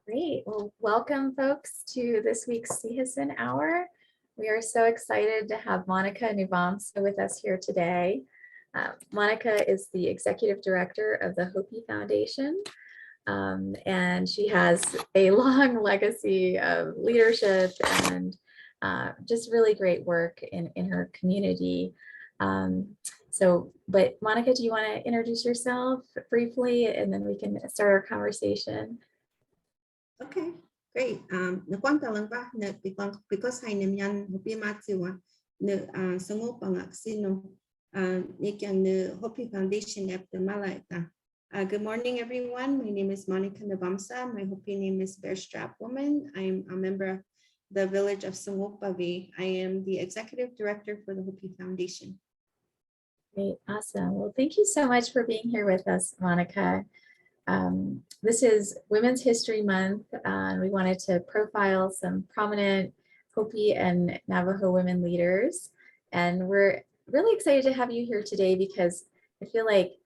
Great. Well, welcome folks to this week's Sihasin Hour. We are so excited to have Monica Nuvamsa with us here today. Monica is the executive director of the Hopi Foundation, and she has a long legacy of leadership and just really great work in her community. But Monica, do you want to introduce yourself briefly, and then we can start our conversation? Okay, great. Nagkwanta lang ba na because hay namyan Hopi matiwa na sango pangaksino nikyang na Hopi Foundation after malaita. Good morning, everyone. My name is Monica Nuvamsa. My Hopi name is Bear Strap Woman. I'm a member of the village of Sangopavi. I am the executive director for the Hopi Foundation. Great, awesome. Well, thank you so much for being here with us, Monica. This is Women's History Month, and we wanted to profile some prominent Hopi and Navajo women leaders. And we're really excited to have you here today because I feel like,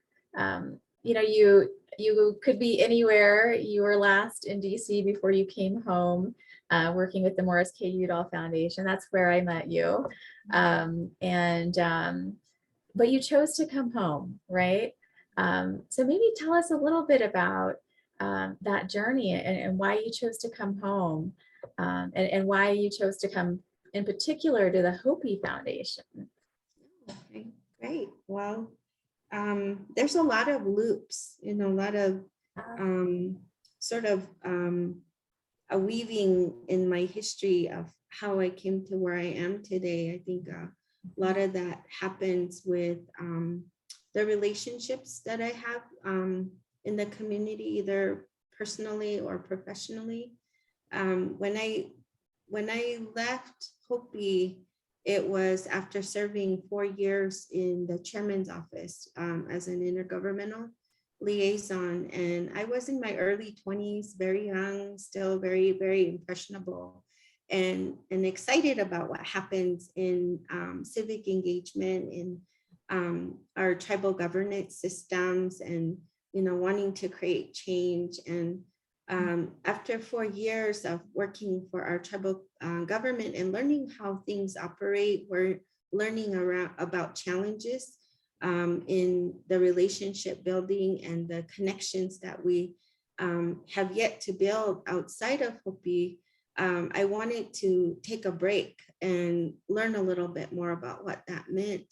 you could be anywhere. You were last in DC before you came home, working with the Morris K. Udall Foundation. That's where I met you. But you chose to come home, right? So maybe tell us a little bit about that journey and why you chose to come home, and why you chose to come in particular to the Hopi Foundation. Okay, great. Well, there's a lot of loops, a lot of a weaving in my history of how I came to where I am today. I think a lot of that happens with the relationships that I have in the community, either personally or professionally. When I left Hopi, it was after serving 4 years in the chairman's office as an intergovernmental liaison. And I was in my early 20s, very young, still very, very impressionable and excited about what happens in civic engagement in our tribal governance systems and, wanting to create change. And after 4 years of working for our tribal government and learning how things operate, we're learning about challenges in the relationship building and the connections that we have yet to build outside of Hopi. I wanted to take a break and learn a little bit more about what that meant.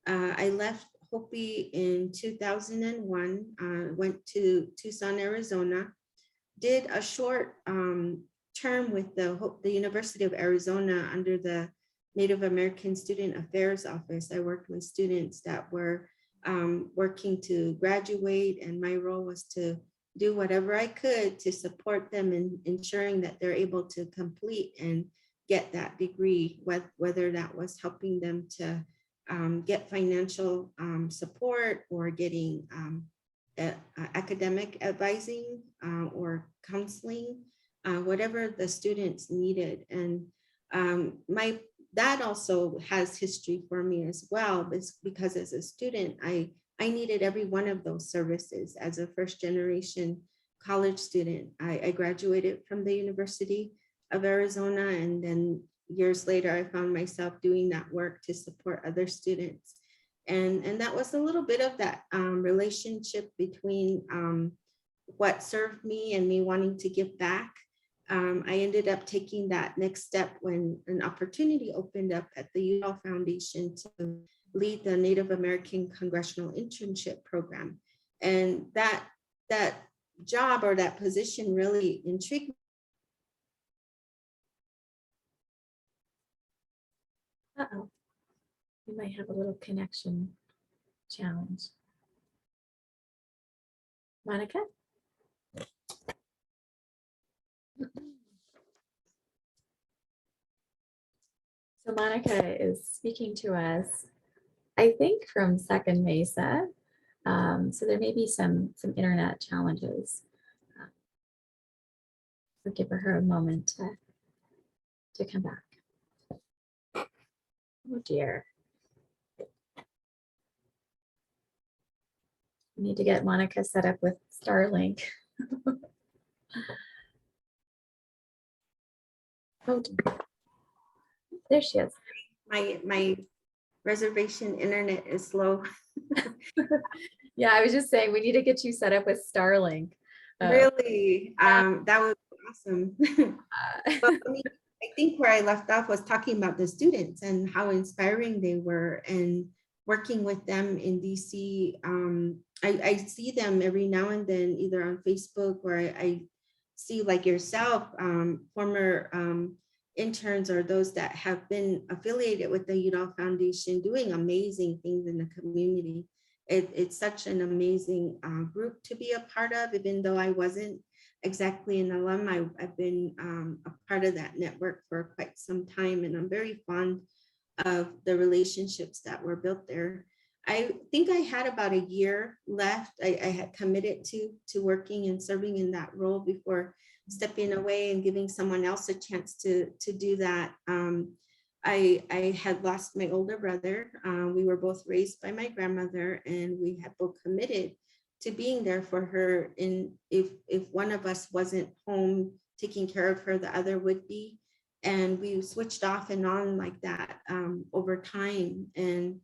I left Hopi in 2001, went to Tucson, Arizona, did a short term with the University of Arizona under the Native American Student Affairs Office. I worked with students that were working to graduate, and my role was to do whatever I could to support them in ensuring that they're able to complete and get that degree, whether that was helping them to get financial support or getting academic advising or counseling, whatever the students needed. And that also has history for me as well, because as a student, I needed every one of those services. As a first generation college student, I graduated from the University of Arizona, and then years later, I found myself doing that work to support other students. And that was a little bit of that relationship between what served me and me wanting to give back. I ended up taking that next step when an opportunity opened up at the Udall Foundation to lead the Native American Congressional Internship Program. And that job or that position really intrigued me. Uh-oh, we might have a little connection challenge. Monica? So Monica is speaking to us, I think, from Second Mesa. So there may be some internet challenges. So give her a moment to come back. Oh dear. We need to get Monica set up with Starlink. Oh, there she is. My reservation internet is slow. Yeah, I was just saying we need to get you set up with Starlink. Really, that would be awesome. Well, Uh, I mean, I think where I left off was talking about the students and how inspiring they were, and working with them in DC. I see them every now and then, either on Facebook, or I see, like yourself, former interns or those that have been affiliated with the Udall Foundation, doing amazing things in the community. It's such an amazing group to be a part of, even though I wasn't exactly an alum. I've been a part of that network for quite some time, and I'm very fond of the relationships that were built there. I think I had about a year left. I had committed to working and serving in that role before stepping away and giving someone else a chance to do that. I had lost my older brother. We were both raised by my grandmother, and we had both committed to being there for her. And if one of us wasn't home taking care of her, the other would be. And we switched off and on like that over time. And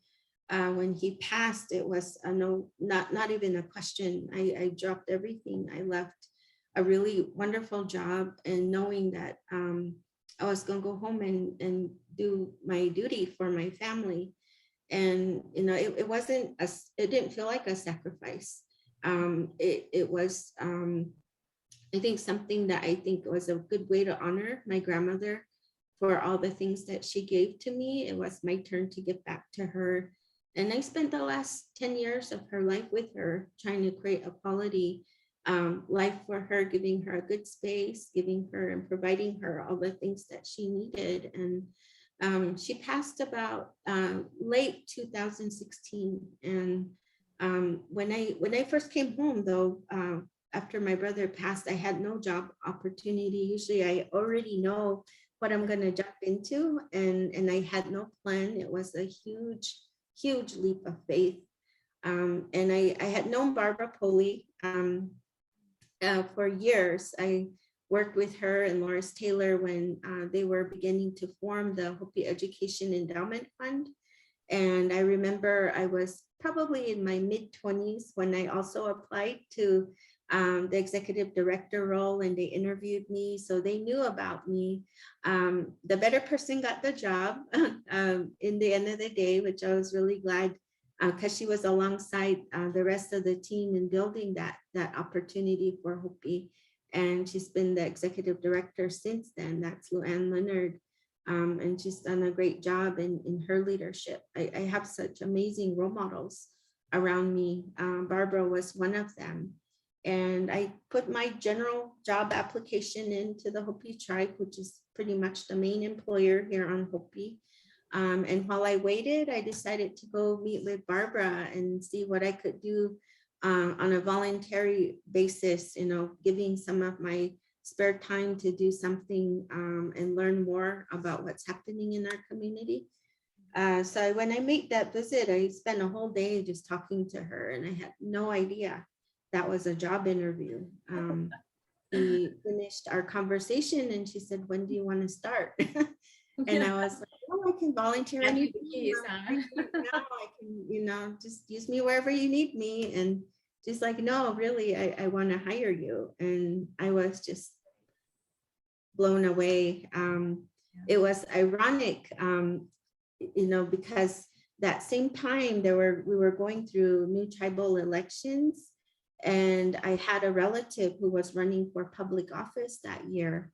when he passed, it was not even a question. I dropped everything. I left a really wonderful job, and knowing that I was going to go home and do my duty for my family. And it didn't feel like a sacrifice. It was I think something that I think was a good way to honor my grandmother for all the things that she gave to me. It was my turn to give back to her. And I spent the last 10 years of her life with her, trying to create a quality life for her, giving her a good space, giving her and providing her all the things that she needed. And she passed about late 2016. And when I first came home, though, after my brother passed, I had no job opportunity. Usually I already know what I'm going to jump into, and I had no plan. It was a huge leap of faith. And I had known Barbara Poley for years. I worked with her and Loris Taylor when they were beginning to form the Hopi Education Endowment Fund. And I remember I was probably in my mid-20s when I also applied to the executive director role, and they interviewed me, so they knew about me. The better person got the job in the end of the day, which I was really glad, because she was alongside the rest of the team in building that opportunity for Hopi. And she's been the executive director since then. That's Luann Leonard. And she's done a great job in her leadership. I have such amazing role models around me. Barbara was one of them. And I put my general job application into the Hopi tribe, which is pretty much the main employer here on Hopi. And while I waited, I decided to go meet with Barbara and see what I could do on a voluntary basis, giving some of my spare time to do something and learn more about what's happening in our community. So when I made that visit, I spent a whole day just talking to her, and I had no idea that was a job interview. We finished our conversation, and she said, "When do you want to start?" And I was like, "Oh, I can volunteer. And Now I can, just use me wherever you need me." And she's like, "No, really, I want to hire you." And I was just blown away. It was ironic, because that same time we were going through new tribal elections, and I had a relative who was running for public office that year.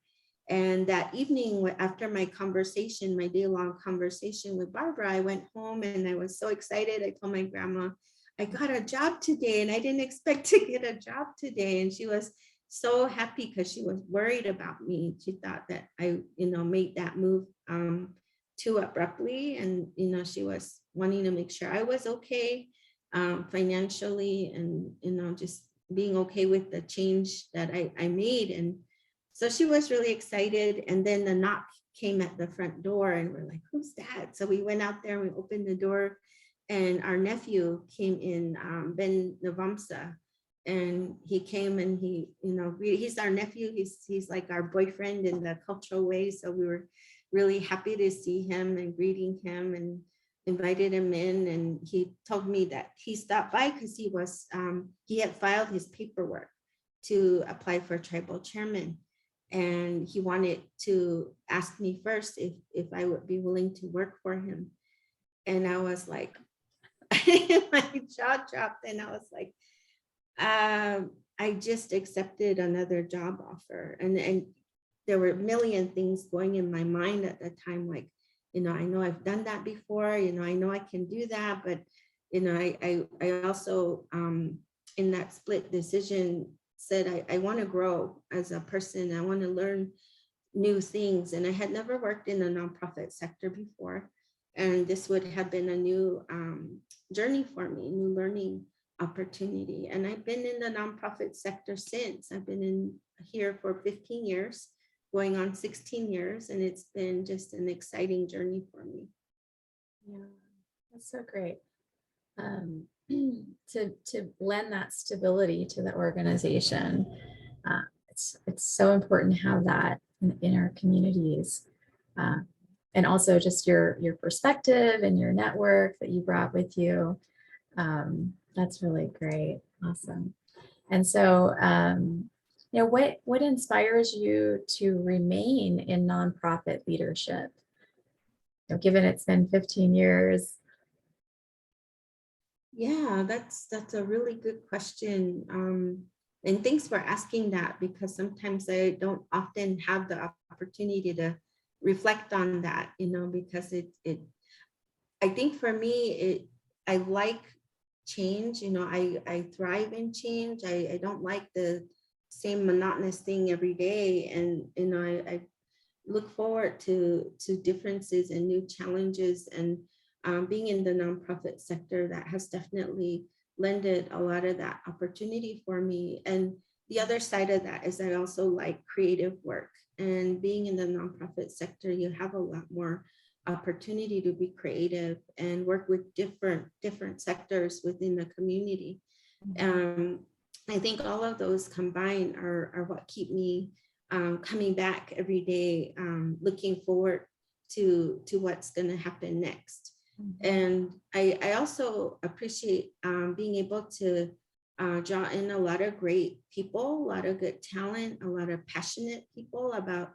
And that evening, after my day-long conversation with Barbara, I went home and I was so excited. I told my grandma, "I got a job today, and I didn't expect to get a job today." And she was so happy because she was worried about me. She thought that I, made that move too abruptly. And, she was wanting to make sure I was okay financially, and, just being okay with the change that I made. And so she was really excited. And then the knock came at the front door, and we're like, "Who's that?" So we went out there and we opened the door, and our nephew came in, Ben Nuvamsa. And he came and he, he's our nephew. He's like our boyfriend in the cultural way. So we were really happy to see him and greeting him and invited him in. And he told me that he stopped by because he had filed his paperwork to apply for tribal chairman. And he wanted to ask me first if I would be willing to work for him. And I was like, my jaw dropped, and I was like, I just accepted another job offer, and there were a million things going in my mind at the time, like, I know I've done that before, I know I can do that, but I also in that split decision said I want to grow as a person. I want to learn new things, and I had never worked in the nonprofit sector before, and this would have been a new journey for me, new learning opportunity. And I've been in the nonprofit sector since. I've been in here for 15 years, going on 16 years, and it's been just an exciting journey for me. Yeah, that's so great. To lend that stability to the organization. It's so important to have that in our communities. And also just your perspective and your network that you brought with you. That's really great. Awesome. And so, what inspires you to remain in nonprofit leadership? Given it's been 15 years. Yeah, that's a really good question. And thanks for asking that, because sometimes I don't often have the opportunity to reflect on that, because I think for me, I like change, I thrive in change. I don't like the same monotonous thing every day. And, I look forward to differences and new challenges. And being in the nonprofit sector, that has definitely lended a lot of that opportunity for me. And the other side of that is I also like creative work. And being in the nonprofit sector, you have a lot more opportunity to be creative and work with different sectors within the community. I think all of those combined are what keep me coming back every day, looking forward to what's going to happen next. And I also appreciate being able to draw in a lot of great people, a lot of good talent, a lot of passionate people about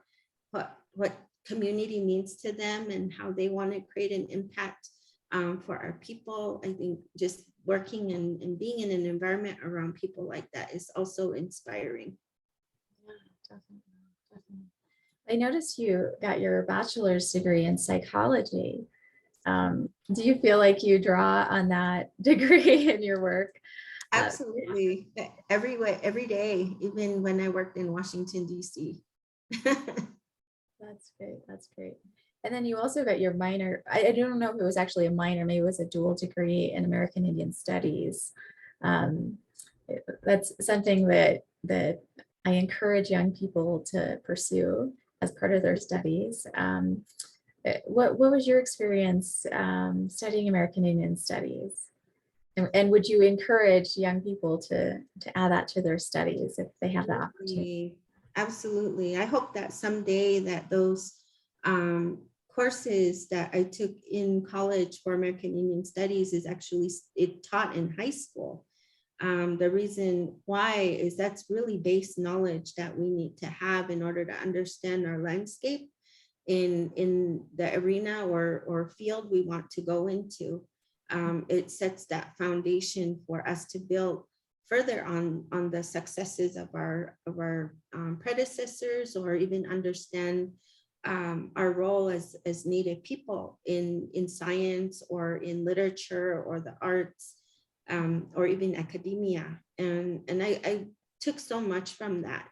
what community means to them and how they want to create an impact for our people. I think just working and being in an environment around people like that is also inspiring. Yeah, definitely. I noticed you got your bachelor's degree in psychology. Do you feel like you draw on that degree in your work? Absolutely. Every day, even when I worked in Washington, D.C. That's great. And then you also got your minor. I don't know if it was actually a minor, maybe it was a dual degree in American Indian Studies. That's something that I encourage young people to pursue as part of their studies. What was your experience studying American Indian Studies? And would you encourage young people to add that to their studies if they have the opportunity? Absolutely. I hope that someday that those courses that I took in college for American Indian Studies is actually taught in high school. The reason why is that's really base knowledge that we need to have in order to understand our landscape in the arena or field we want to go into. It sets that foundation for us to build further on the successes of our predecessors, or even understand our role as Native people in science or in literature or the arts, or even academia. And I took so much from that.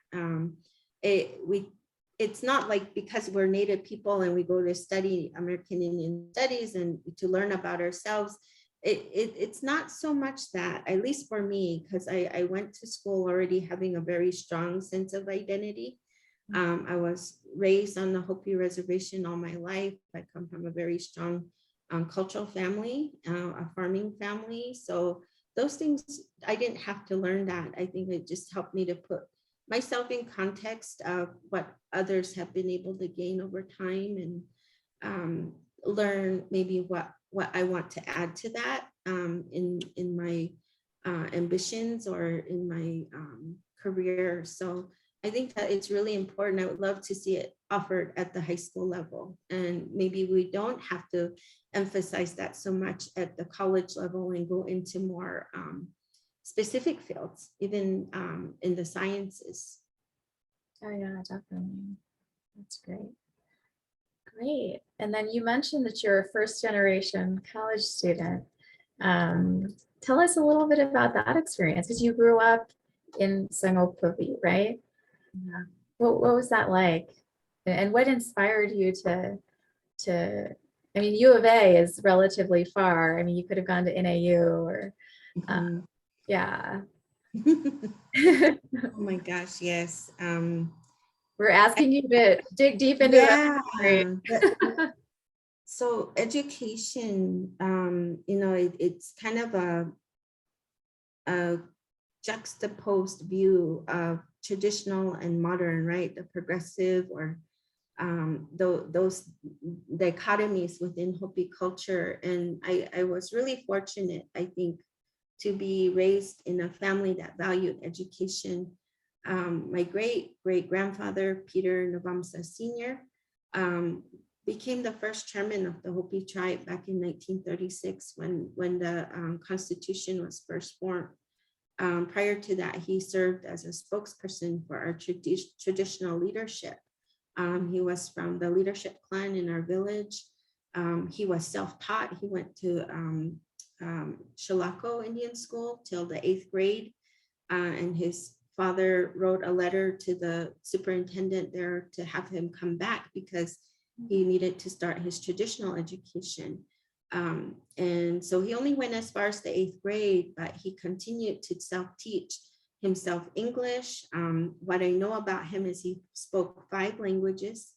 It's not like because we're Native people and we go to study American Indian Studies and to learn about ourselves. It's not so much that, at least for me, because I went to school already having a very strong sense of identity. I was raised on the Hopi reservation all my life. I come from a very strong cultural family, a farming family. So those things, I didn't have to learn that. I think it just helped me to put myself in context of what others have been able to gain over time, and learn maybe what I want to add to that in my ambitions or in my career. So I think that it's really important. I would love to see it offered at the high school level, and maybe we don't have to emphasize that so much at the college level and go into more specific fields, even in the sciences. Oh yeah, definitely. That's great. Great. And then you mentioned that you're a first generation college student. Tell us a little bit about that experience, because you grew up in Hopi, right? Yeah. What was that like? And what inspired you I mean, U of A is relatively far. I mean, you could have gone to NAU or, Mhm. yeah. Oh my gosh, yes. We're asking you to dig deep into that Yeah. history. So education, it's kind of a juxtaposed view of traditional and modern, right? The progressive or those dichotomies within Hopi culture. And I was really fortunate, I think, to be raised in a family that valued education. My great grandfather, Peter Nuvamsa Sr., became the first chairman of the Hopi tribe back in 1936 when the Constitution was first formed. Prior to that, he served as a spokesperson for our traditional leadership. He was from the leadership clan in our village. He was self-taught. He went to Shilako Indian School till the 8th grade. And his father wrote a letter to the superintendent there to have him come back because he needed to start his traditional education. And so he only went as far as the 8th grade, but he continued to self-teach himself English. What I know about him is he spoke 5 languages: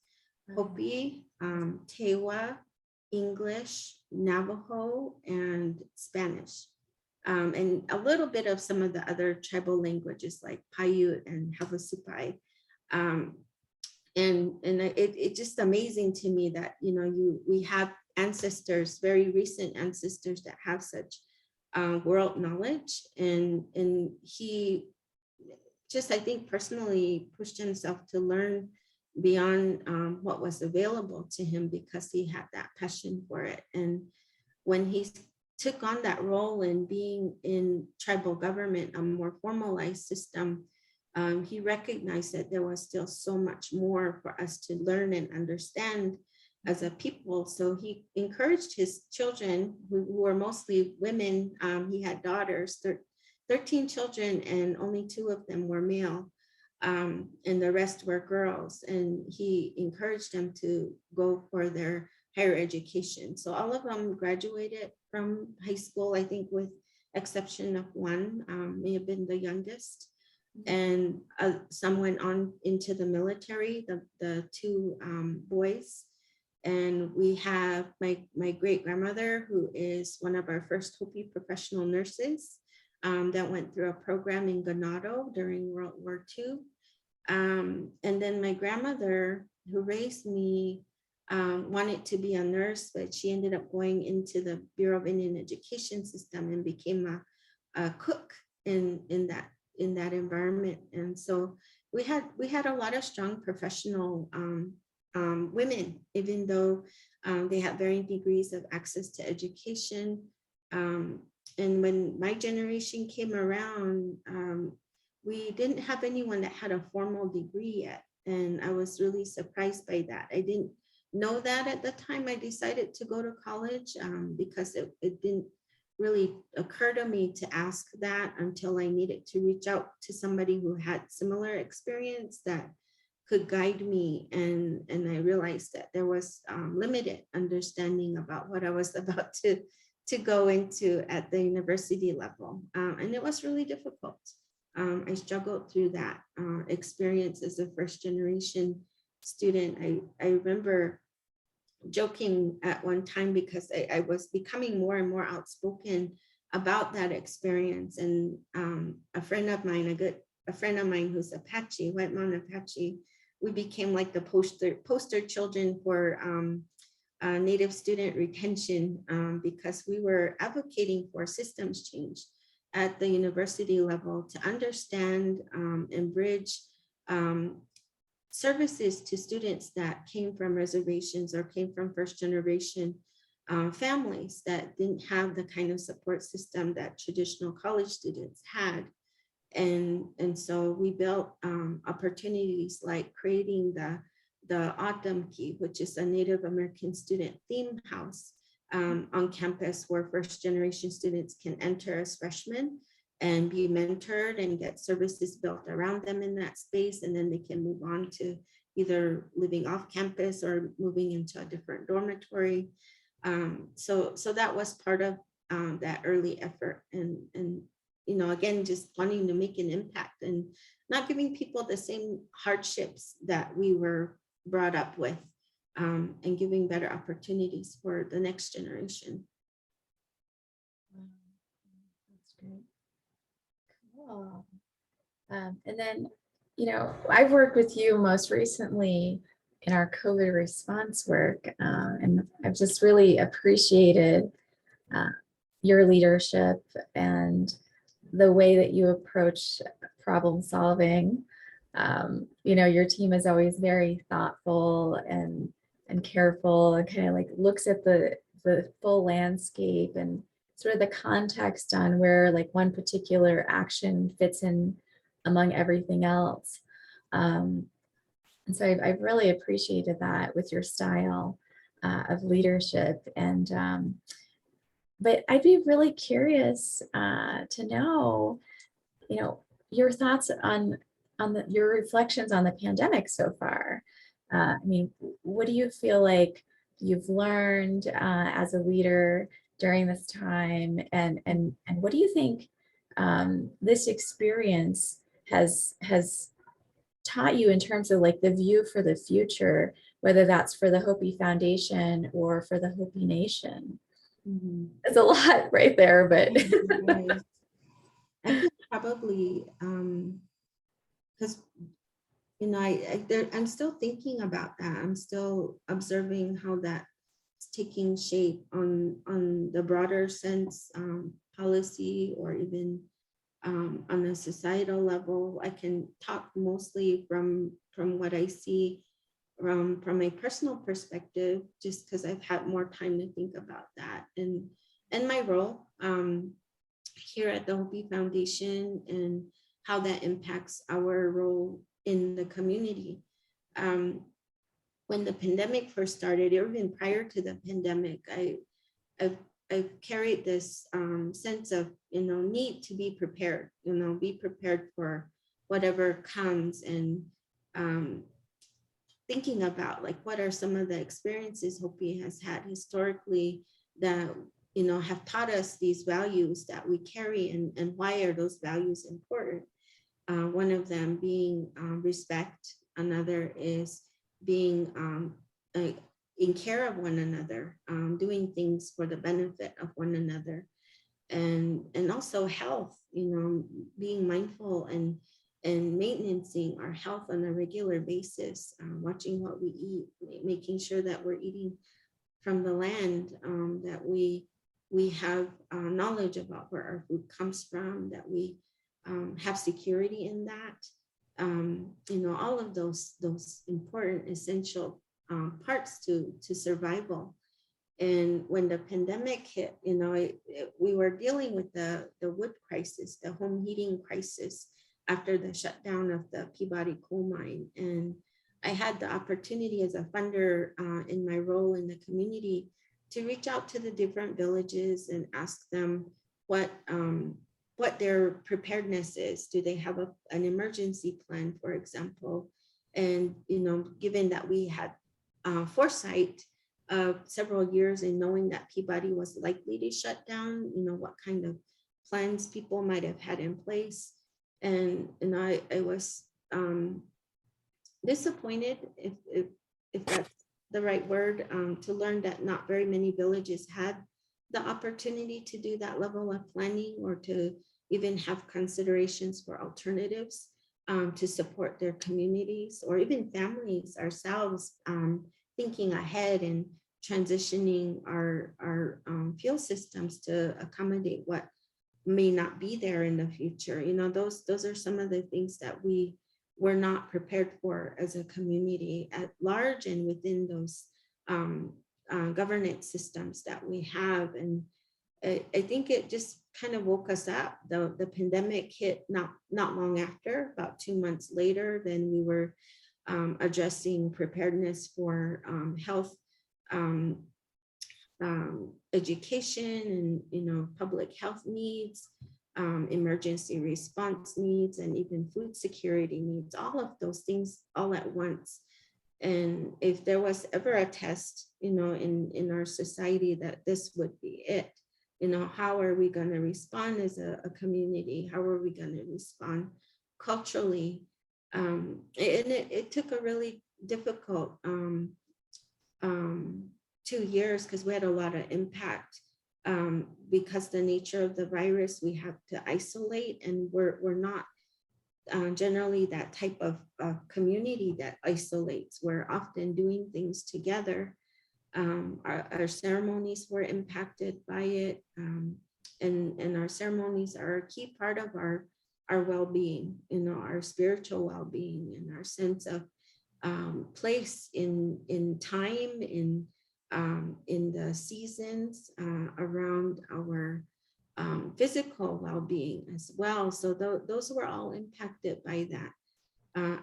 Hopi, Tewa, English, Navajo, and Spanish. And a little bit of some of the other tribal languages like Paiute and Havasupai. It's just amazing to me that we have ancestors, very recent ancestors, that have such world knowledge, and he just, I think, personally pushed himself to learn beyond what was available to him because he had that passion for it. And when he took on that role in being in tribal government, a more formalized system, he recognized that there was still so much more for us to learn and understand as a people. So he encouraged his children, who were mostly women. He had daughters, 13 children, and only 2 of them were male. And the rest were girls. And he encouraged them to go for their higher education. So all of them graduated from high school, I think, with exception of one, may have been the youngest. And some went on into the military, the 2 boys. And we have my great grandmother, who is one of our first Hopi professional nurses, that went through a program in Ganado during World War II. And then my grandmother, who raised me, wanted to be a nurse, but she ended up going into the Bureau of Indian Education system and became a cook in that environment. And so we had a lot of strong professional women, even though they had varying degrees of access to education. And when my generation came around, we didn't have anyone that had a formal degree yet. And I was really surprised by that. I didn't know that at the time I decided to go to college, because it didn't really occur to me to ask that until I needed to reach out to somebody who had similar experience that could guide me. And I realized that there was limited understanding about what I was about to go into at the university level. And it was really difficult. I struggled through that experience as a first generation student. I remember joking at one time because I was becoming more and more outspoken about that experience. And a friend of mine who's Apache, White Mountain Apache, we became like the poster children for Native student retention, because we were advocating for systems change at the university level to understand and bridge services to students that came from reservations or came from first generation families that didn't have the kind of support system that traditional college students had. And so we built opportunities like creating the Autumn Key, which is a Native American student theme house on campus, where first generation students can enter as freshmen and be mentored and get services built around them in that space. And then they can move on to either living off campus or moving into a different dormitory. So that was part of that early effort. And again, just wanting to make an impact and not giving people the same hardships that we were brought up with, and giving better opportunities for the next generation. That's great. Cool. And then, I've worked with you most recently in our COVID response work, and I've just really appreciated your leadership and the way that you approach problem solving. Your team is always very thoughtful and careful, and kind of like looks at the full landscape and sort of the context on where like one particular action fits in among everything else. And so I've really appreciated that with your style of leadership. And but I'd be really curious to know, your thoughts on your reflections on the pandemic so far. What do you feel like you've learned as a leader during this time, and what do you think this experience has taught you in terms of like the view for the future, whether that's for the Hopi Foundation or for the Hopi Nation? Mm-hmm. It's a lot right there, but Right. I think probably because I'm still thinking about that. I'm still observing how that's taking shape on the broader sense, policy, or even on a societal level. I can talk mostly from what I see from a personal perspective, just because I've had more time to think about that and my role here at the Hopi Foundation and how that impacts our role in the community. When the pandemic first started, or even prior to the pandemic, I've carried this sense of need to be prepared, be prepared for whatever comes, and thinking about like what are some of the experiences Hopi has had historically that have taught us these values that we carry, and why are those values important. One of them being respect. Another is being in care of one another, doing things for the benefit of one another, and also health, being mindful and maintaining our health on a regular basis, watching what we eat, making sure that we're eating from the land, that we have knowledge about where our food comes from, that we have security in that, all of those important essential parts to survival. And when the pandemic hit, we were dealing with the wood crisis, the home heating crisis after the shutdown of the Peabody coal mine. And I had the opportunity as a funder in my role in the community to reach out to the different villages and ask them what their preparedness is. Do they have an emergency plan, for example? And given that we had foresight of several years in knowing that Peabody was likely to shut down, what kind of plans people might have had in place. And I was disappointed, if that's the right word, to learn that not very many villages had the opportunity to do that level of planning or to even have considerations for alternatives to support their communities or even families ourselves, thinking ahead and transitioning our fuel systems to accommodate what may not be there in the future. You know, those are some of the things that we were not prepared for as a community at large and within those governance systems that we have. And I think it just kind of woke us up. The pandemic hit not long after, about 2 months later, then we were addressing preparedness for health, education, and public health needs, emergency response needs, and even food security needs, all of those things all at once. And if there was ever a test, in our society, that this would be it. How are we going to respond as a community? How are we going to respond culturally? And it took a really difficult 2 years because we had a lot of impact. Because the nature of the virus, we have to isolate, and we're not generally that type of community that isolates. We're often doing things together. Our ceremonies were impacted by it, and our ceremonies are a key part of our well-being, our spiritual well-being, and our sense of place in time, in the seasons, around our physical well-being as well. So those were all impacted by that.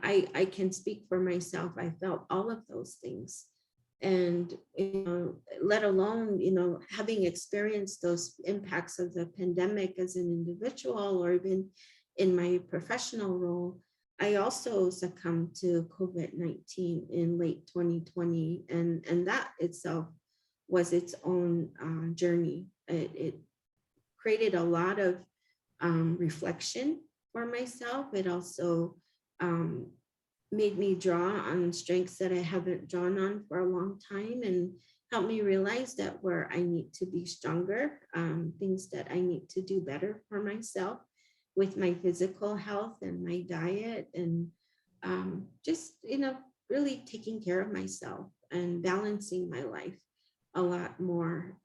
I can speak for myself. I felt all of those things. And, let alone, having experienced those impacts of the pandemic as an individual or even in my professional role, I also succumbed to COVID-19 in late 2020. And that itself was its own journey. It created a lot of reflection for myself. It also made me draw on strengths that I haven't drawn on for a long time, and helped me realize that where I need to be stronger, things that I need to do better for myself with my physical health and my diet, and just, really taking care of myself and balancing my life a lot more.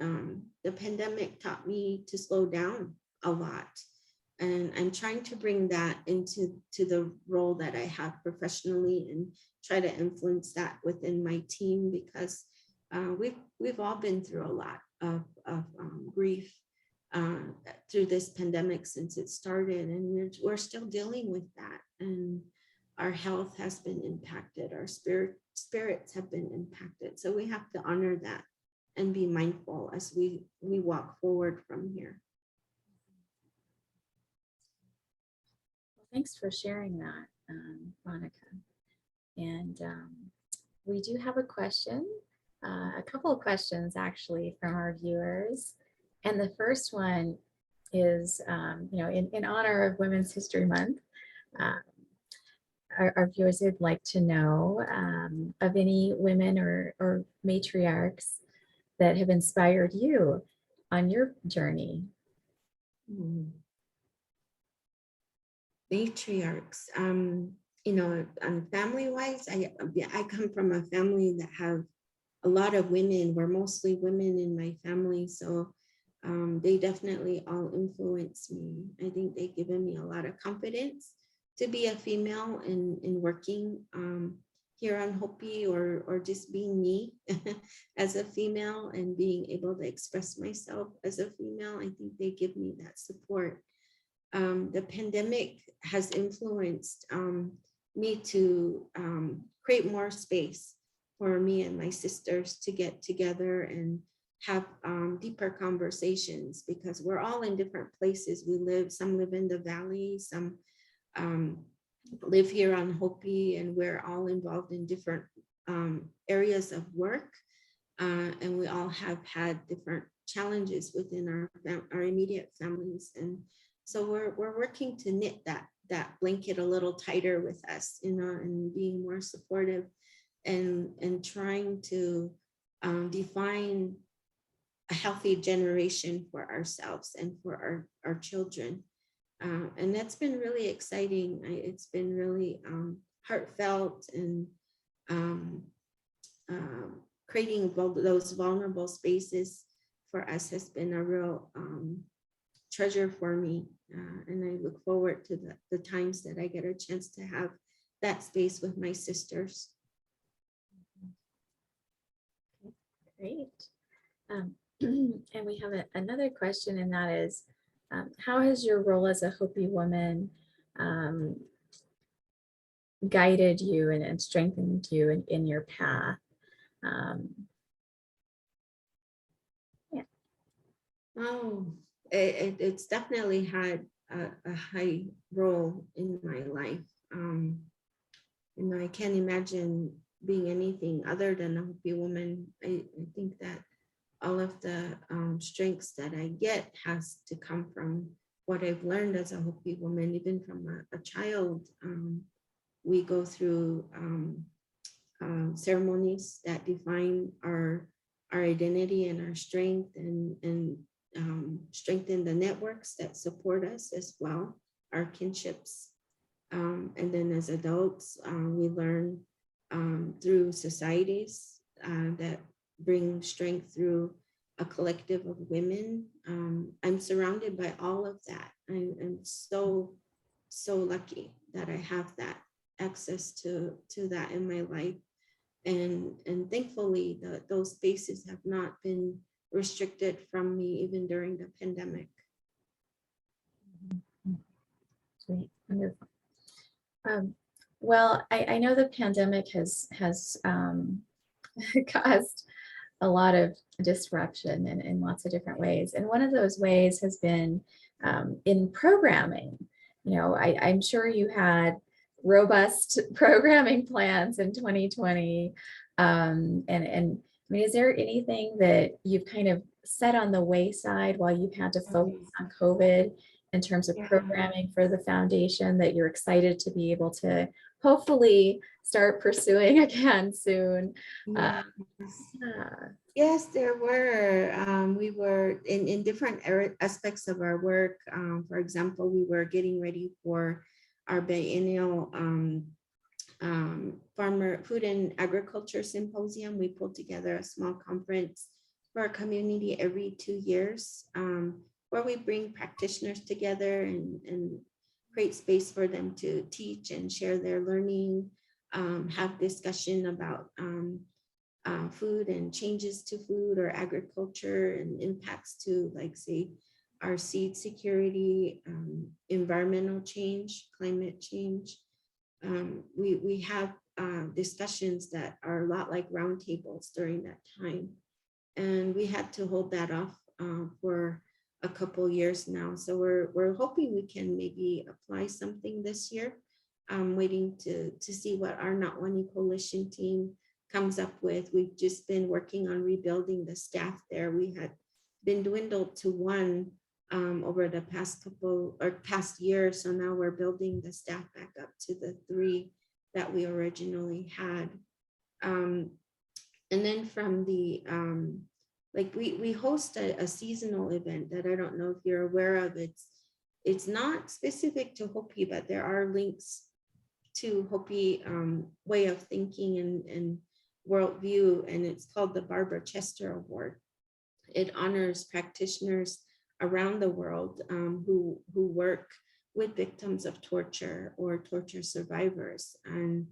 The pandemic taught me to slow down a lot. And I'm trying to bring that into the role that I have professionally and try to influence that within my team, because we've all been through a lot of grief through this pandemic since it started, and we're still dealing with that. And our health has been impacted, our spirits have been impacted. So we have to honor that and be mindful as we walk forward from here. Thanks for sharing that, Monica. And we do have a question, a couple of questions actually from our viewers. And the first one is, in honor of Women's History Month, our viewers would like to know of any women or matriarchs that have inspired you on your journey. Matriarchs, family-wise, I come from a family that have a lot of women. We're mostly women in my family, so they definitely all influence me. I think they've given me a lot of confidence to be a female in working here on Hopi, or just being me as a female and being able to express myself as a female. I think they give me that support. The pandemic has influenced me to create more space for me and my sisters to get together and have deeper conversations, because we're all in different places. Some live in the valley, some live here on Hopi, and we're all involved in different areas of work. And we all have had different challenges within our immediate families. And so we're working to knit that blanket a little tighter with us, and being more supportive and trying to define a healthy generation for ourselves and for our children. And that's been really exciting. It's been really heartfelt, and um, creating those vulnerable spaces for us has been a real treasure for me. And I look forward to the times that I get a chance to have that space with my sisters. Great. And we have another question, and that is, how has your role as a Hopi woman guided you and strengthened you in your path? Yeah. Oh, it's definitely had a high role in my life. I can't imagine being anything other than a Hopi woman. I think that all of the strengths that I get has to come from what I've learned as a Hopi woman, even from a child. We go through ceremonies that define our identity and our strength, and strengthen the networks that support us as well, our kinships. And then as adults, we learn through societies that bring strength through a collective of women. I'm surrounded by all of that. I'm so lucky that I have that access to that in my life. And thankfully, those spaces have not been restricted from me even during the pandemic. Great, wonderful. Well, I know the pandemic has caused a lot of disruption in lots of different ways. And one of those ways has been in programming. You know, I'm sure you had robust programming plans in 2020. And I mean, is there anything that you've kind of set on the wayside while you've had to focus on COVID in terms of programming for the foundation that you're excited to be able to hopefully start pursuing again soon? Yes, there were. We were in different aspects of our work. For example, we were getting ready for our biennial farmer food and agriculture symposium. We pulled together a small conference for our community every 2 years, where we bring practitioners together and create space for them to teach and share their learning, have discussion about food and changes to food or agriculture and impacts to, like, say, our seed security, environmental change, climate change. We have discussions that are a lot like roundtables during that time. And we had to hold that off for a couple years now. So we're hoping we can maybe apply something this year. I'm waiting to see what our Not One Coalition team comes up with. We've just been working on rebuilding the staff there. We had been dwindled to one over the past year. So now we're building the staff back up to the 3 that we originally had. And then from the, like we host a seasonal event that I don't know if you're aware of. It's not specific to Hopi, but there are links to Hopi way of thinking and worldview, and it's called the Barbara Chester Award. It honors practitioners around the world who work with victims of torture or torture survivors, and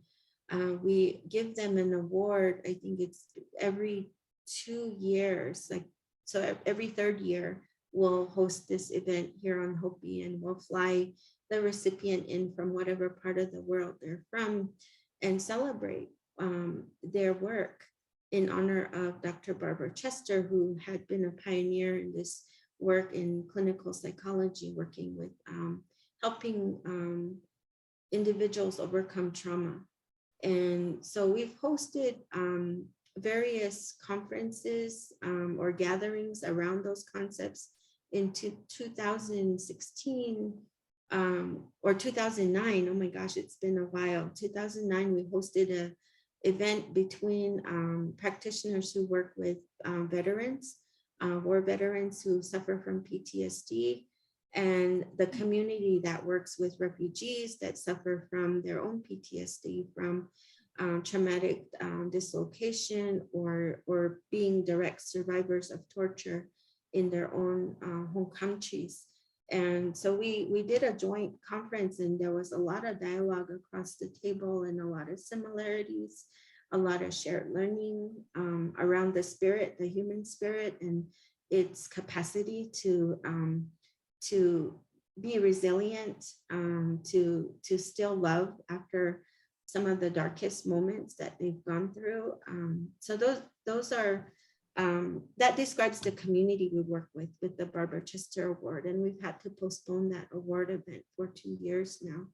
we give them an award. I think it's every 2 years, like, so every 3rd year we'll host this event here on Hopi, and we'll fly the recipient in from whatever part of the world they're from and celebrate their work in honor of Dr. Barbara Chester, who had been a pioneer in this work in clinical psychology, working with helping individuals overcome trauma. And so we've hosted various conferences or gatherings around those concepts. In 2016 or 2009, oh my gosh, it's been a while. 2009, we hosted an event between practitioners who work with veterans war veterans who suffer from PTSD, and the community that works with refugees that suffer from their own PTSD from traumatic dislocation or being direct survivors of torture in their own home countries. And so we did a joint conference, and there was a lot of dialogue across the table and a lot of similarities, a lot of shared learning around the spirit, the human spirit, and its capacity to be resilient, to still love after some of the darkest moments that they've gone through. So those are that describes the community we work with the Barbara Chester Award, and we've had to postpone that award event for 2 years now.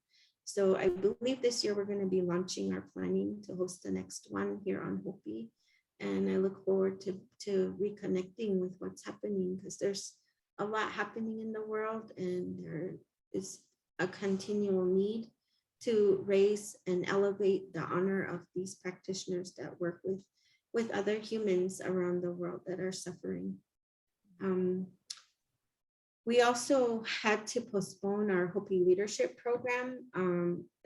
So I believe this year we're going to be launching our planning to host the next one here on Hopi, and I look forward to reconnecting with what's happening, because there's a lot happening in the world, and there is a continual need to raise and elevate the honor of these practitioners that work with other humans around the world that are suffering. We also had to postpone our Hopi Leadership Program,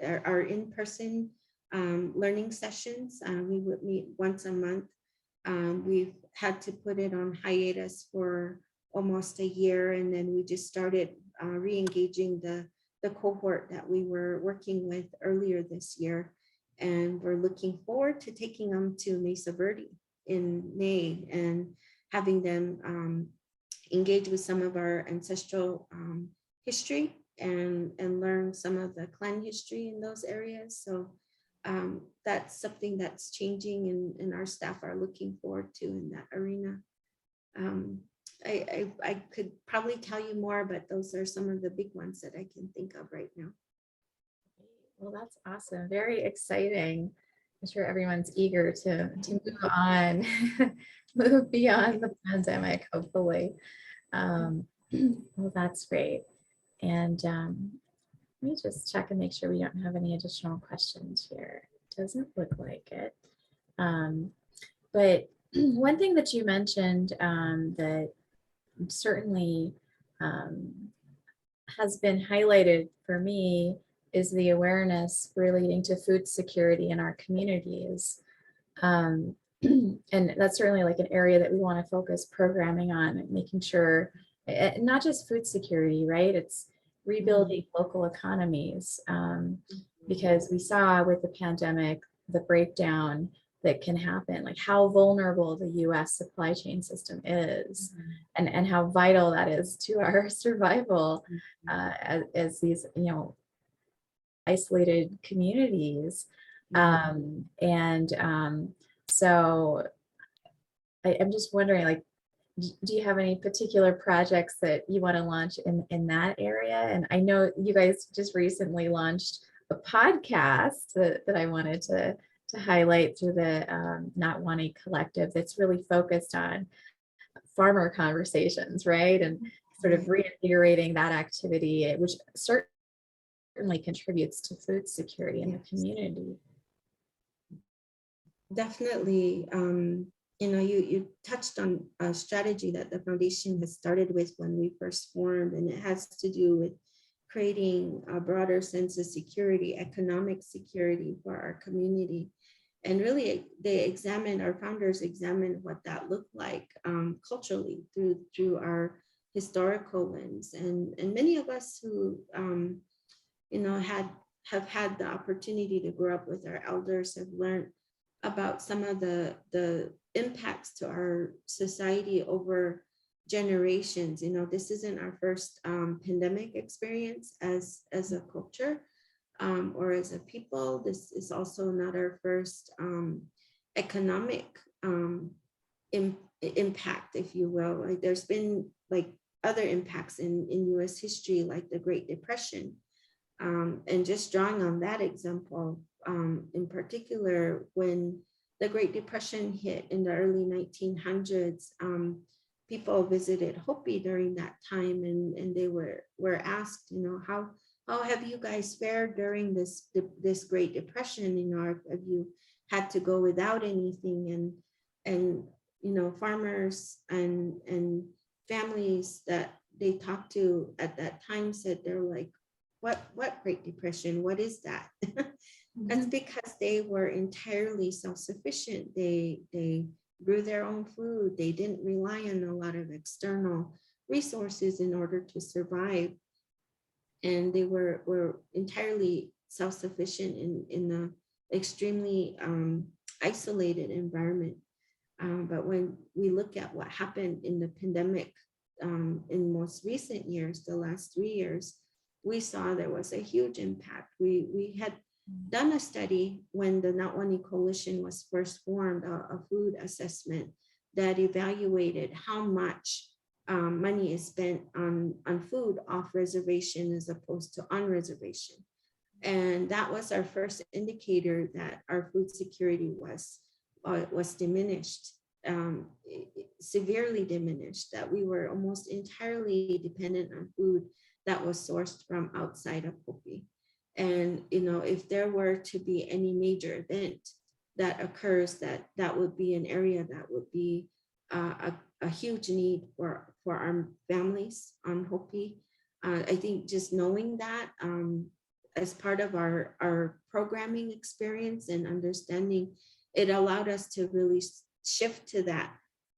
our in-person learning sessions. We would meet once a month. We've had to put it on hiatus for almost a year, and then we just started re-engaging the cohort that we were working with earlier this year. And we're looking forward to taking them to Mesa Verde in May and having them engage with some of our ancestral history and learn some of the clan history in those areas. So that's something that's changing, and our staff are looking forward to in that arena. I could probably tell you more, but those are some of the big ones that I can think of right now. Well, that's awesome. Very exciting. I'm sure everyone's eager to move on, move beyond the pandemic, hopefully. Well, that's great. And let me just check and make sure we don't have any additional questions here. Doesn't look like it. But one thing that you mentioned that certainly has been highlighted for me is the awareness relating to food security in our communities. And that's certainly like an area that we want to focus programming on, making sure, not just food security, right? It's rebuilding local economies, because we saw with the pandemic, the breakdown that can happen, like how vulnerable the US supply chain system is, and how vital that is to our survival as these, isolated communities. So I'm just wondering, like, do you have any particular projects that you want to launch in that area? And I know you guys just recently launched a podcast that I wanted to highlight through the Not Wanting Collective, that's really focused on farmer conversations, right? And sort of reinvigorating that activity, which certainly contributes to food security in the community. Definitely. You touched on a strategy that the foundation has started with when we first formed, and it has to do with creating a broader sense of security, economic security for our community. And really, our founders examined what that looked like culturally through our historical lens. And many of us who have had the opportunity to grow up with our elders have learned about some of the impacts to our society over generations. This isn't our first pandemic experience as a culture or as a people. This is also not our first economic impact, if you will. Like, there's been like other impacts in US history, like the Great Depression. And just drawing on that example, in particular, when the Great Depression hit in the early 1900s, people visited Hopi during that time, and they were asked, how have you guys fared during this Great Depression? Have you had to go without anything? And farmers and families that they talked to at that time said they're like, what Great Depression? What is that? That's because they were entirely self-sufficient. They grew their own food. They didn't rely on a lot of external resources in order to survive. And they were entirely self-sufficient in an extremely isolated environment. But when we look at what happened in the pandemic in most recent years, the last 3 years, we saw there was a huge impact. We had done a study when the Not One Coalition was first formed, a food assessment that evaluated how much money is spent on food off reservation as opposed to on reservation. And that was our first indicator that our food security was diminished, severely diminished, that we were almost entirely dependent on food that was sourced from outside of Hopi. And if there were to be any major event that occurs, that would be an area that would be a huge need for our families on Hopi. I think just knowing that as part of our programming experience and understanding, it allowed us to really shift to that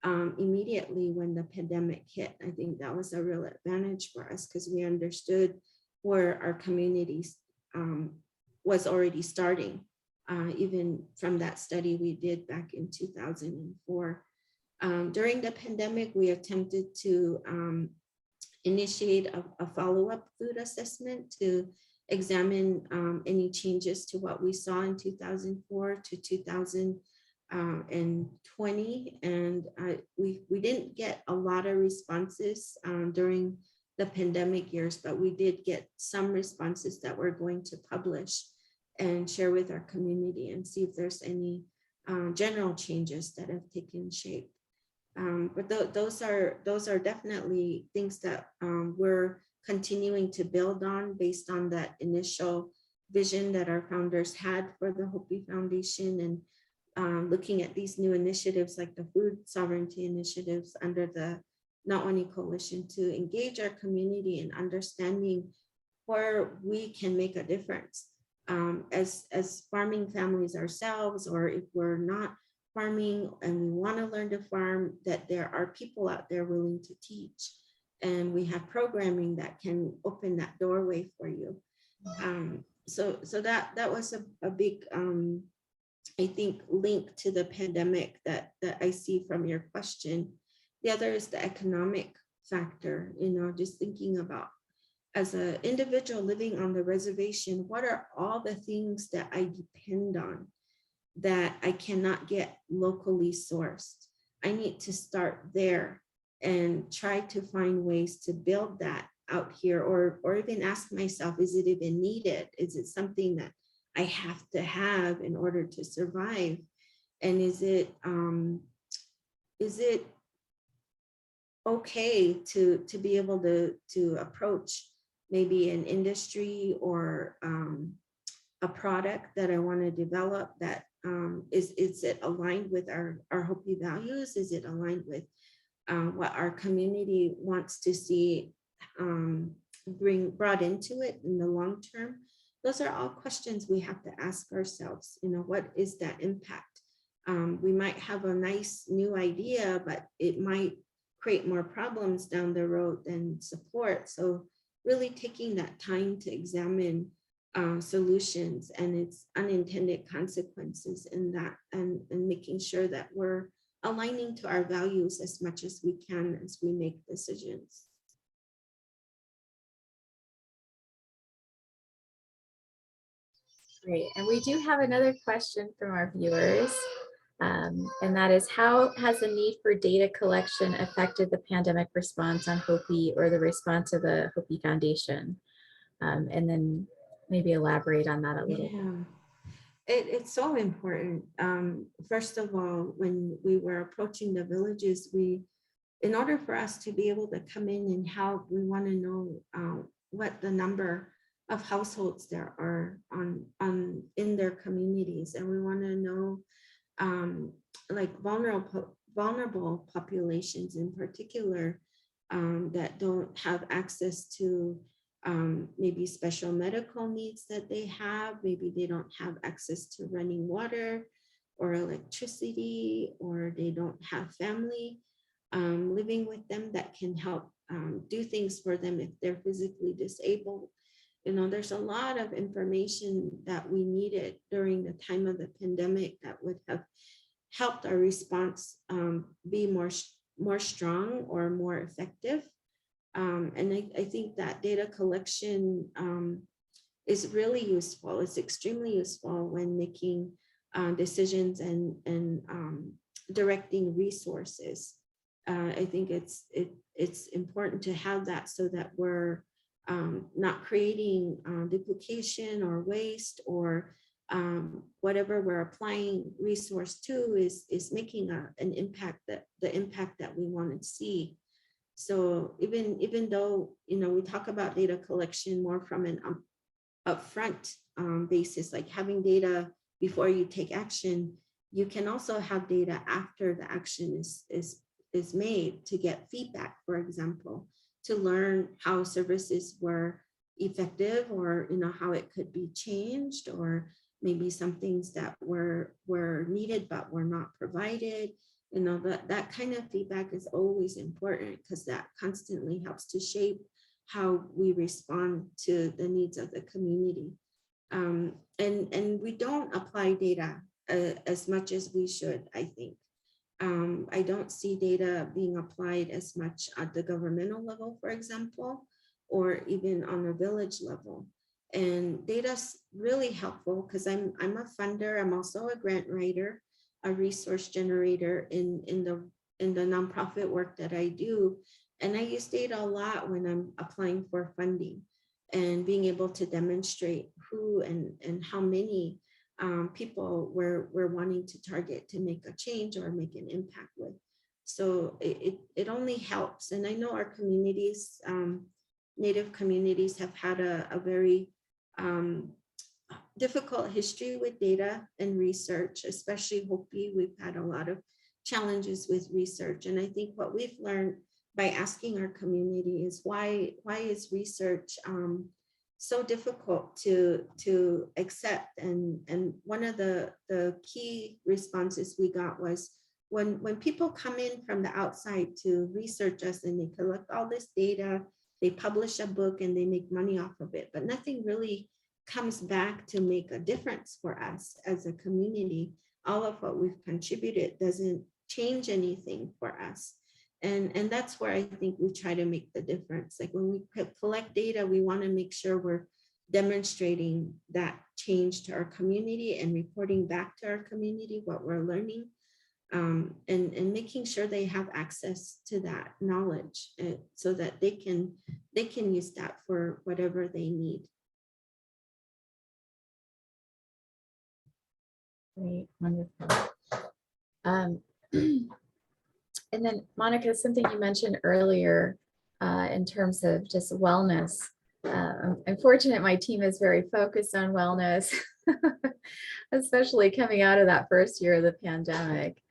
immediately when the pandemic hit. I think that was a real advantage for us because we understood where our communities was already starting, even from that study we did back in 2004. During the pandemic, we attempted to initiate a follow-up food assessment to examine any changes to what we saw in 2004 to 2020. And we didn't get a lot of responses during the pandemic years, but we did get some responses that we're going to publish and share with our community and see if there's any general changes that have taken shape. But those are definitely things that we're continuing to build on based on that initial vision that our founders had for the Hopi Foundation, and looking at these new initiatives like the food sovereignty initiatives under the Not One Coalition to engage our community in understanding where we can make a difference as farming families ourselves, or if we're not farming and we want to learn to farm, that there are people out there willing to teach, and we have programming that can open that doorway for you. So that was a big I think link to the pandemic that I see from your question. The other is the economic factor, just thinking about as an individual living on the reservation, what are all the things that I depend on that I cannot get locally sourced? I need to start there and try to find ways to build that out here, or even ask myself, is it even needed? Is it something that I have to have in order to survive? And is it okay to be able to approach maybe an industry or a product that I want to develop that is it aligned with our Hopi values? Is it aligned with what our community wants to see brought into it in the long term? Those are all questions we have to ask ourselves. What is that impact? We might have a nice new idea, but it might create more problems down the road than support. So really taking that time to examine solutions and its unintended consequences in that, and making sure that we're aligning to our values as much as we can as we make decisions. Great. And we do have another question from our viewers. And that is, how has the need for data collection affected the pandemic response on Hopi or the response of the Hopi Foundation? And then maybe elaborate on that a little. Yeah, it's so important. First of all, when we were approaching the villages, in order for us to be able to come in and help, we want to know what the number of households there are in their communities, and we want to know like vulnerable vulnerable populations in particular that don't have access to maybe special medical needs that they have. Maybe they don't have access to running water or electricity, or they don't have family living with them that can help do things for them if they're physically disabled. You know, there's a lot of information that we needed during the time of the pandemic that would have helped our response be more strong or more effective. And I think that data collection is really useful. It's extremely useful when making decisions and directing resources. I think it's important to have that so that we're not creating duplication or waste, or whatever we're applying resource to is making an impact, that the impact that we want to see. So even though, you know, we talk about data collection more from an upfront basis, like having data before you take action, you can also have data after the action is made to get feedback, for example, to learn how services were effective, or, you know, how it could be changed, or maybe some things that were needed but were not provided. You know, that kind of feedback is always important, because that constantly helps to shape how we respond to the needs of the community. And we don't apply data as much as we should, I think. I don't see data being applied as much at the governmental level, for example, or even on a village level. And data's really helpful because I'm a funder. I'm also a grant writer, a resource generator in the nonprofit work that I do. And I use data a lot when I'm applying for funding and being able to demonstrate who and how many people we're wanting to target to make a change or make an impact with. So it only helps. And I know our communities, Native communities, have had a very difficult history with data and research, especially Hopi. We've had a lot of challenges with research. And I think what we've learned by asking our community is why is research so difficult to accept? And one of the key responses we got was, when people come in from the outside to research us and they collect all this data, they publish a book and they make money off of it, but nothing really comes back to make a difference for us as a community. All of what we've contributed doesn't change anything for us. And that's where I think we try to make the difference. Like when we collect data, we want to make sure we're demonstrating that change to our community and reporting back to our community what we're learning, and making sure they have access to that knowledge so that they can use that for whatever they need. Great, wonderful. And then Monica, something you mentioned earlier in terms of just wellness. I'm fortunate my team is very focused on wellness, especially coming out of that first year of the pandemic.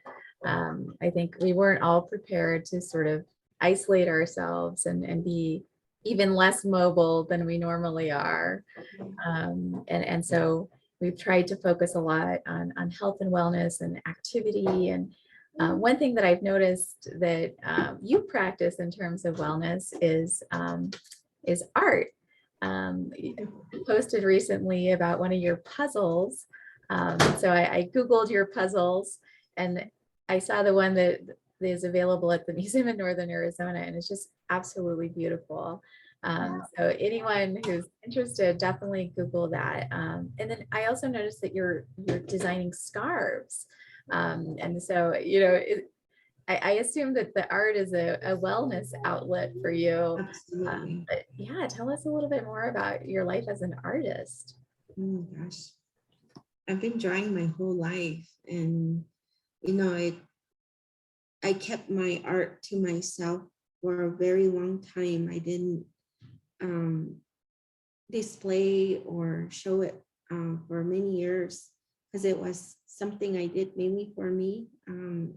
I think we weren't all prepared to sort of isolate ourselves and be even less mobile than we normally are. And so we've tried to focus a lot on health and wellness and activity. And one thing that I've noticed that you practice in terms of wellness is art. You posted recently about one of your puzzles. So I Googled your puzzles and I saw the one that is available at the Museum in Northern Arizona, and it's just absolutely beautiful. So anyone who's interested, definitely Google that. And then I also noticed that you're designing scarves. And so, you know, I assume that the art is a wellness outlet for you. Absolutely. But yeah, tell us a little bit more about your life as an artist. Oh gosh, I've been drawing my whole life, and you know, I kept my art to myself for a very long time. I didn't display or show it for many years. because it was something I did mainly for me.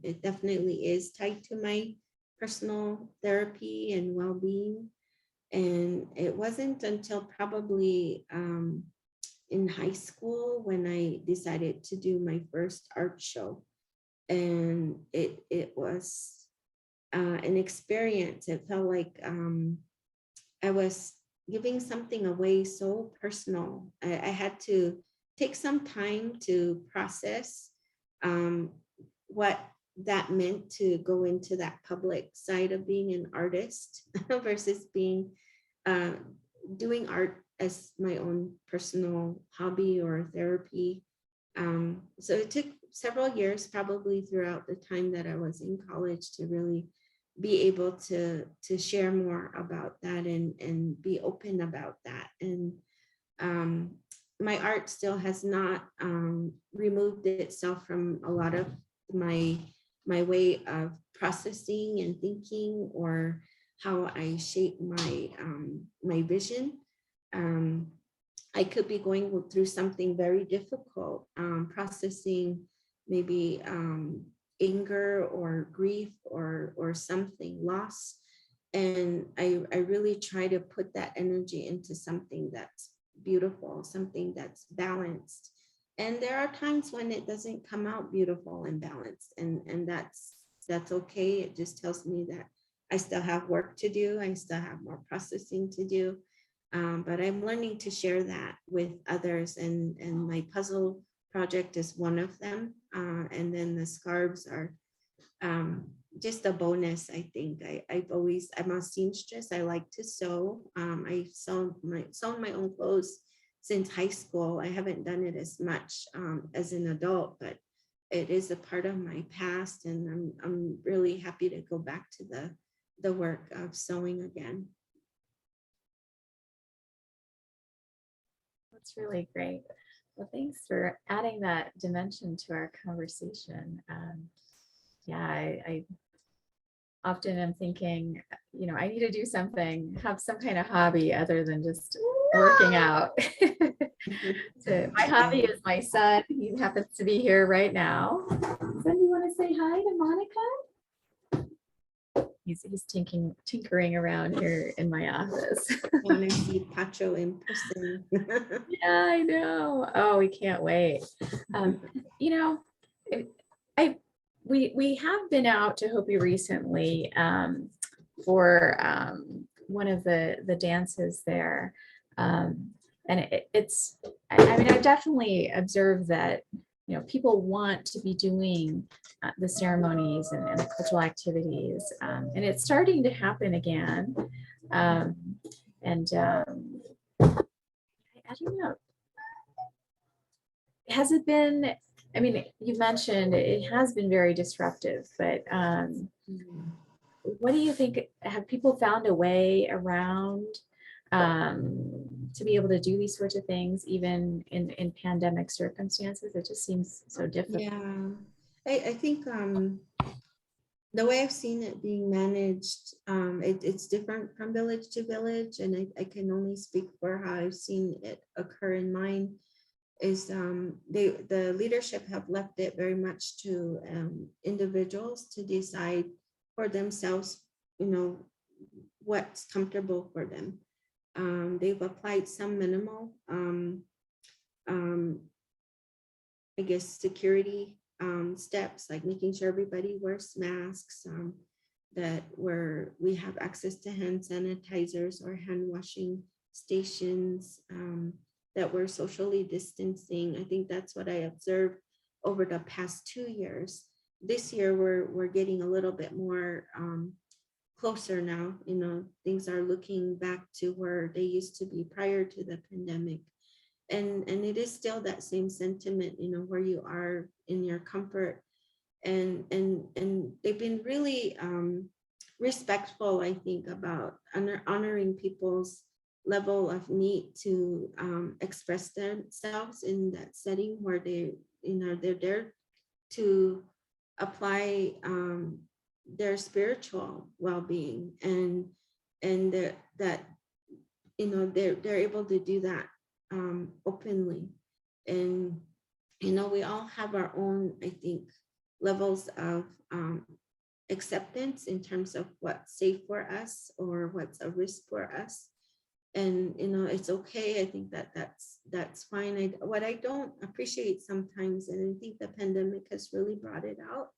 It definitely is tied to my personal therapy and well-being. And it wasn't until probably in high school when I decided to do my first art show. And it was an experience. It felt like I was giving something away so personal. I had to take some time to process what that meant to go into that public side of being an artist versus being uh, doing art as my own personal hobby or therapy. So it took several years, probably throughout the time that I was in college, to really be able to share more about that and be open about that. And my art still has not removed itself from a lot of my way of processing and thinking, or how I shape my vision. I could be going through something very difficult, processing maybe anger or grief or something, loss. And I really try to put that energy into something that's beautiful, something that's balanced. And there are times when it doesn't come out beautiful and balanced, and that's okay. It just tells me that I still have work to do. I still have more processing to do. But I'm learning to share that with others, and my puzzle project is one of them. And then the scarves are just a bonus. I think I'm a seamstress. I like to sew. I sewn my own clothes since high school. I haven't done it as much as an adult, but it is a part of my past, and I'm really happy to go back to the work of sewing again. That's really great. Well, thanks for adding that dimension to our conversation. Yeah, I often am thinking, I need to do something, have some kind of hobby other than just working out. So my hobby is my son. He happens to be here right now. Son, you want to say hi to Monica? He's tinkering around here in my office. Want to see Pacho in person. Yeah, I know. Oh, we can't wait. We have been out to Hopi recently for one of the dances there, and it's. I mean, I definitely observed that people want to be doing the ceremonies and the cultural activities, and it's starting to happen again. I don't know. Has it been? I mean, you mentioned it has been very disruptive, but what do you think? Have people found a way around to be able to do these sorts of things, even in pandemic circumstances? It just seems so difficult. Yeah, I think the way I've seen it being managed, it's different from village to village, and I can only speak for how I've seen it occur in mine. Is the leadership have left it very much to individuals to decide for themselves, what's comfortable for them. They've applied some minimal, I guess, security steps, like making sure everybody wears masks, that we have access to hand sanitizers or hand washing stations, that we're socially distancing. I think that's what I observed over the past 2 years. This year, we're getting a little bit more closer now. Things are looking back to where they used to be prior to the pandemic. And it is still that same sentiment, where you are in your comfort. And they've been really respectful, I think, about honoring people's level of need to express themselves in that setting where they're there to apply their spiritual well-being, and that they're able to do that openly. And we all have our own, I think, levels of acceptance in terms of what's safe for us or what's a risk for us. And it's okay. I think that's fine. What I don't appreciate sometimes, and I think the pandemic has really brought it out,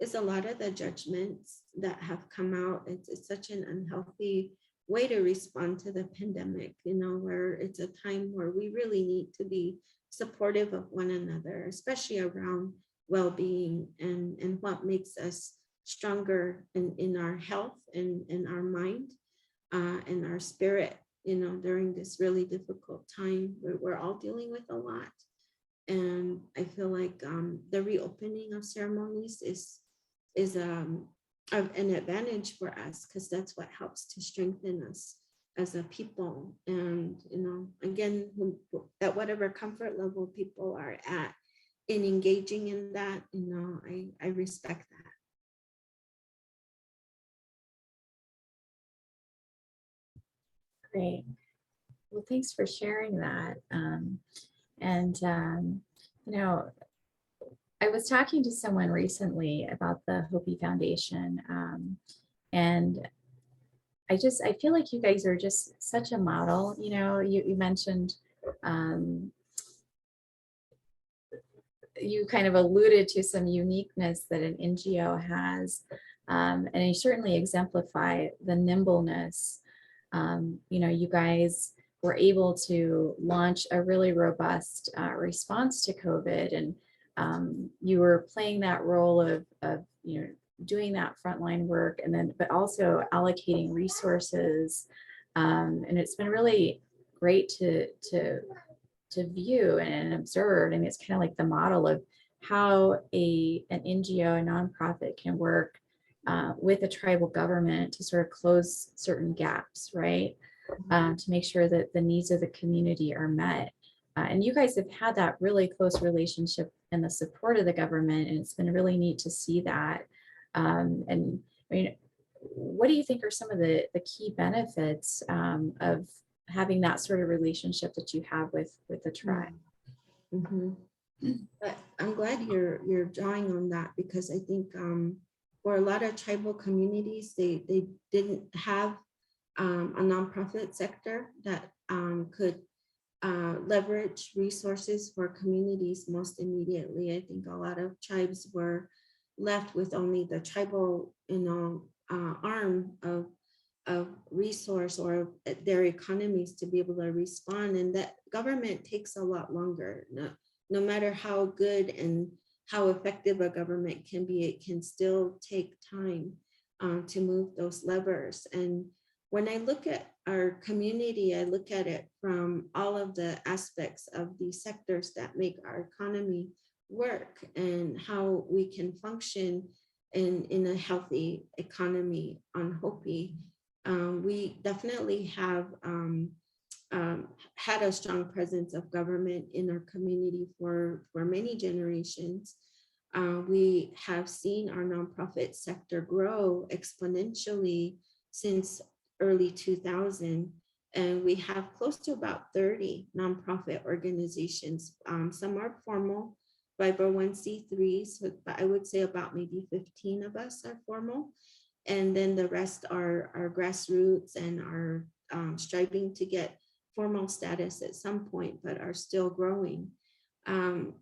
is a lot of the judgments that have come out. It's such an unhealthy way to respond to the pandemic, where it's a time where we really need to be supportive of one another, especially around well-being and what makes us stronger in our health and in our mind and our spirit, during this really difficult time where we're all dealing with a lot. And I feel like the reopening of ceremonies is an advantage for us, because that's what helps to strengthen us as a people. And again, at whatever comfort level people are at in engaging in that, I respect that. Great. Well, thanks for sharing that. I was talking to someone recently about the Hopi Foundation, and I feel like you guys are just such a model. You mentioned, you kind of alluded to some uniqueness that an NGO has, and you certainly exemplify the nimbleness. You guys were able to launch a really robust response to COVID, and you were playing that role of doing that frontline work, and then but also allocating resources, and it's been really great to view and observe. I mean, it's kind of like the model of how an NGO, a nonprofit, can work with a tribal government to sort of close certain gaps, right? To make sure that the needs of the community are met. And you guys have had that really close relationship and the support of the government, and it's been really neat to see that. And I mean, what do you think are some of the key benefits of having that sort of relationship that you have with the tribe? Mm-hmm. But I'm glad you're drawing on that, because I think for a lot of tribal communities, they didn't have a nonprofit sector that could leverage resources for communities most immediately. I think a lot of tribes were left with only the tribal, arm of resource or their economies to be able to respond, and that government takes a lot longer. No matter how good and how effective a government can be, it can still take time to move those levers. And when I look at our community, I look at it from all of the aspects of the sectors that make our economy work and how we can function in a healthy economy on Hopi. We definitely have had a strong presence of government in our community for many generations. We have seen our nonprofit sector grow exponentially since early 2000, and we have close to about 30 nonprofit organizations. Some are formal 501c3s, but I would say about maybe 15 of us are formal. And then the rest are grassroots and are striving to get formal status at some point, but are still growing.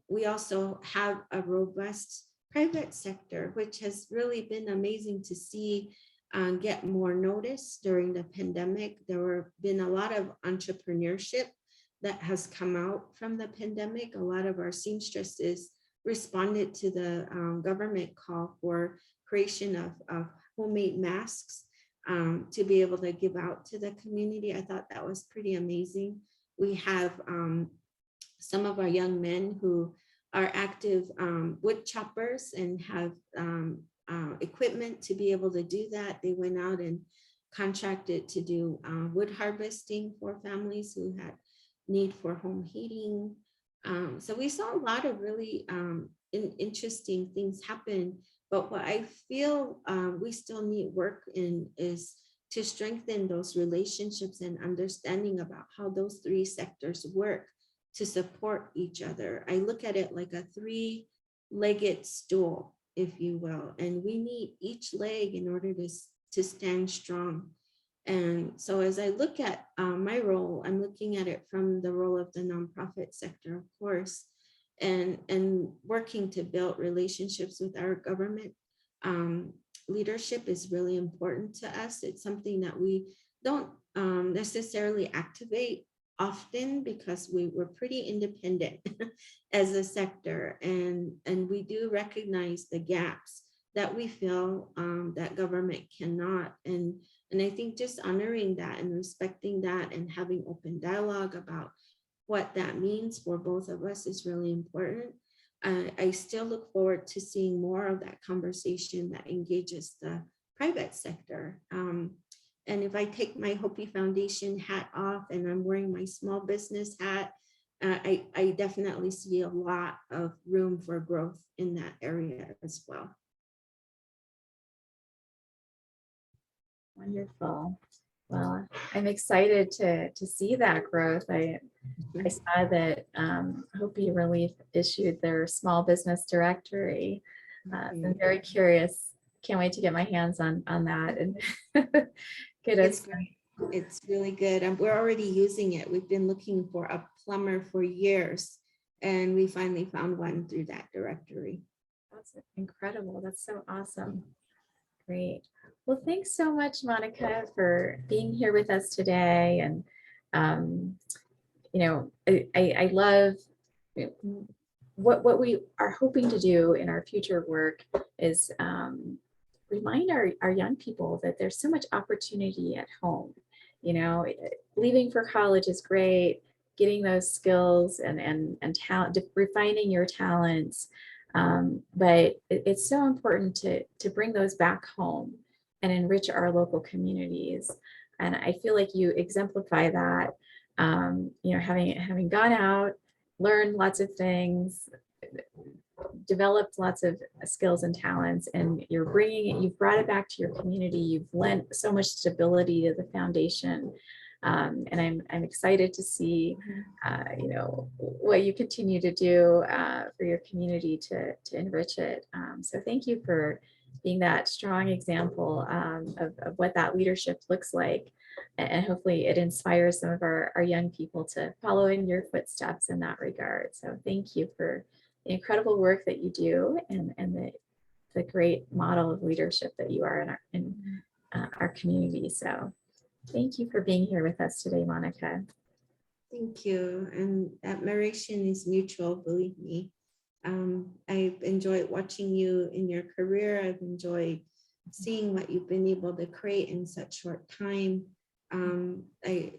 We also have a robust private sector, which has really been amazing to see get more notice during the pandemic. There have been a lot of entrepreneurship that has come out from the pandemic. A lot of our seamstresses responded to the government call for creation of homemade masks to be able to give out to the community. I thought that was pretty amazing. We have some of our young men who are active wood choppers and have equipment to be able to do that. They went out and contracted to do wood harvesting for families who had need for home heating. So we saw a lot of really interesting things happen. But what I feel we still need work in is to strengthen those relationships and understanding about how those three sectors work to support each other. I look at it like a three-legged stool, if you will, and we need each leg in order to stand strong. And so as I look at my role, I'm looking at it from the role of the nonprofit sector, of course, and working to build relationships with our government. Leadership is really important to us. It's something that we don't necessarily activate often because we're pretty independent as a sector, and we do recognize the gaps that we feel that government cannot. And I think just honoring that and respecting that and having open dialogue about what that means for both of us is really important. I still look forward to seeing more of that conversation that engages the private sector. And if I take my Hopi Foundation hat off and I'm wearing my small business hat, I definitely see a lot of room for growth in that area as well. Wonderful. Well, I'm excited to see that growth. I saw that Hopi Relief issued their small business directory. I'm very curious. Can't wait to get my hands on that and get It's us. great. It's really good. And we're already using it. We've been looking for a plumber for years, and we finally found one through that directory. That's incredible. That's so awesome. Great. Well, thanks so much, Monica, for being here with us today. And, you know, I love what we are hoping to do in our future work is remind our young people that there's so much opportunity at home. You know, leaving for college is great, getting those skills and talent, refining your talents. But it's so important to bring those back home and enrich our local communities. And I feel like you exemplify that, you know, having gone out, learned lots of things, developed lots of skills and talents, and you've brought it back to your community. You've lent so much stability to the foundation. And I'm excited to see, you know, what you continue to do for your community to enrich it. So thank you for being that strong example of what that leadership looks like. And hopefully it inspires some of our young people to follow in your footsteps in that regard. So thank you for the incredible work that you do and the great model of leadership that you are in our community. So thank you for being here with us today, Monica. Thank you. And admiration is mutual, believe me. I've enjoyed watching you in your career. I've enjoyed seeing what you've been able to create in such short time. The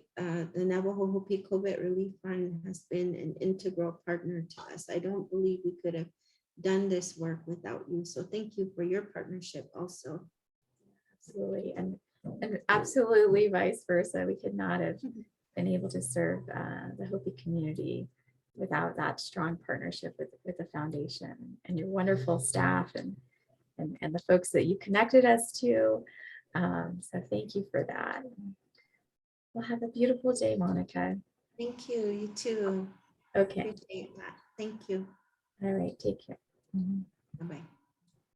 Navajo Hopi COVID Relief Fund has been an integral partner to us. I don't believe we could have done this work without you. So thank you for your partnership also. Absolutely. And absolutely vice versa. We could not have been able to serve the Hopi community without that strong partnership with the foundation and your wonderful staff and the folks that you connected us to. So thank you for that. Well, have a beautiful day, Monica. Thank you. You too. Okay. Appreciate that. Thank you. All right. Take care. Bye-bye.